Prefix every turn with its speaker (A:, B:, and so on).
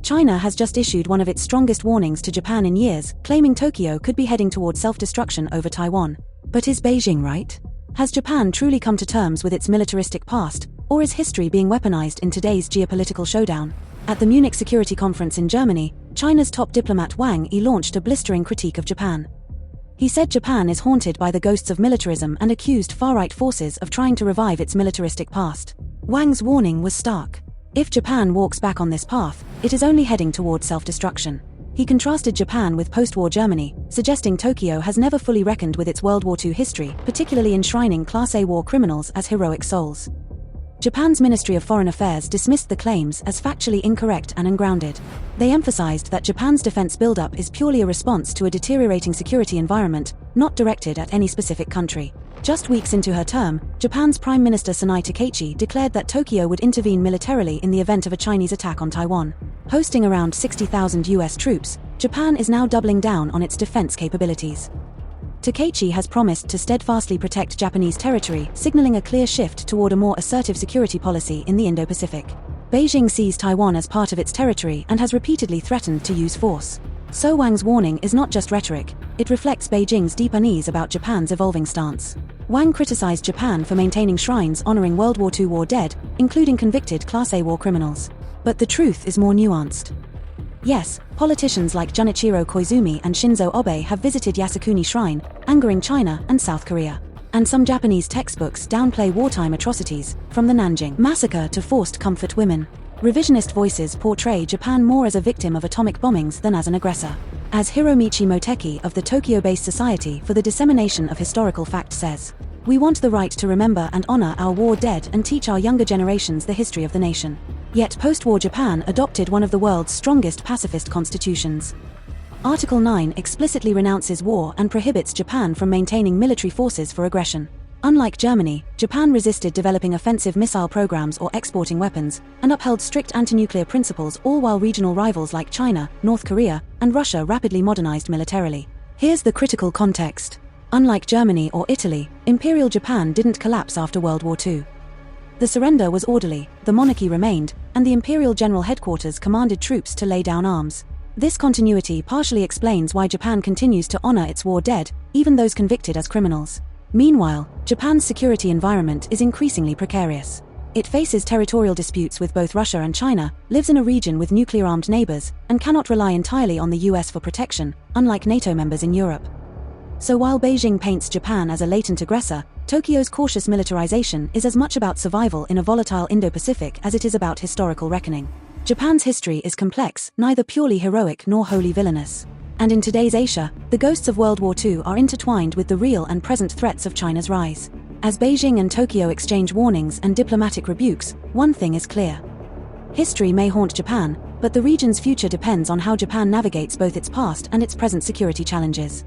A: China has just issued one of its strongest warnings to Japan in years, claiming Tokyo could be heading toward self-destruction over Taiwan. But is Beijing right? Has Japan truly come to terms with its militaristic past, or is history being weaponized in today's geopolitical showdown? At the Munich Security Conference in Germany, China's top diplomat Wang Yi launched a blistering critique of Japan. He said Japan is haunted by the ghosts of militarism and accused far-right forces of trying to revive its militaristic past. Wang's warning was stark. If Japan walks back on this path, it is only heading toward self-destruction. He contrasted Japan with post-war Germany, suggesting Tokyo has never fully reckoned with its World War II history, particularly enshrining Class A war criminals as heroic souls. Japan's Ministry of Foreign Affairs dismissed the claims as factually incorrect and ungrounded. They emphasized that Japan's defense buildup is purely a response to a deteriorating security environment, not directed at any specific country. Just weeks into her term, Japan's Prime Minister Sonai Takeichi declared that Tokyo would intervene militarily in the event of a Chinese attack on Taiwan. Hosting around 60,000 US troops, Japan is now doubling down on its defense capabilities. Takeichi has promised to steadfastly protect Japanese territory, signaling a clear shift toward a more assertive security policy in the Indo-Pacific. Beijing sees Taiwan as part of its territory and has repeatedly threatened to use force. So Wang's warning is not just rhetoric, it reflects Beijing's deep unease about Japan's evolving stance. Wang criticized Japan for maintaining shrines honoring World War II war dead, including convicted Class A war criminals. But the truth is more nuanced. Yes, politicians like Junichiro Koizumi and Shinzo Abe have visited Yasukuni Shrine, angering China and South Korea. And some Japanese textbooks downplay wartime atrocities, from the Nanjing massacre to forced comfort women. Revisionist voices portray Japan more as a victim of atomic bombings than as an aggressor. As Hiromichi Moteki of the Tokyo-based Society for the Dissemination of Historical Fact says, "We want the right to remember and honor our war dead and teach our younger generations the history of the nation." Yet post-war Japan adopted one of the world's strongest pacifist constitutions. Article 9 explicitly renounces war and prohibits Japan from maintaining military forces for aggression. Unlike Germany, Japan resisted developing offensive missile programs or exporting weapons, and upheld strict anti-nuclear principles, all while regional rivals like China, North Korea, and Russia rapidly modernized militarily. Here's the critical context. Unlike Germany or Italy, Imperial Japan didn't collapse after World War II. The surrender was orderly, the monarchy remained, and the Imperial General Headquarters commanded troops to lay down arms. This continuity partially explains why Japan continues to honor its war dead, even those convicted as criminals. Meanwhile, Japan's security environment is increasingly precarious. It faces territorial disputes with both Russia and China, lives in a region with nuclear-armed neighbors, and cannot rely entirely on the US for protection, unlike NATO members in Europe. So while Beijing paints Japan as a latent aggressor, Tokyo's cautious militarization is as much about survival in a volatile Indo-Pacific as it is about historical reckoning. Japan's history is complex, neither purely heroic nor wholly villainous. And in today's Asia, the ghosts of World War II are intertwined with the real and present threats of China's rise. As Beijing and Tokyo exchange warnings and diplomatic rebukes, one thing is clear. History may haunt Japan, but the region's future depends on how Japan navigates both its past and its present security challenges.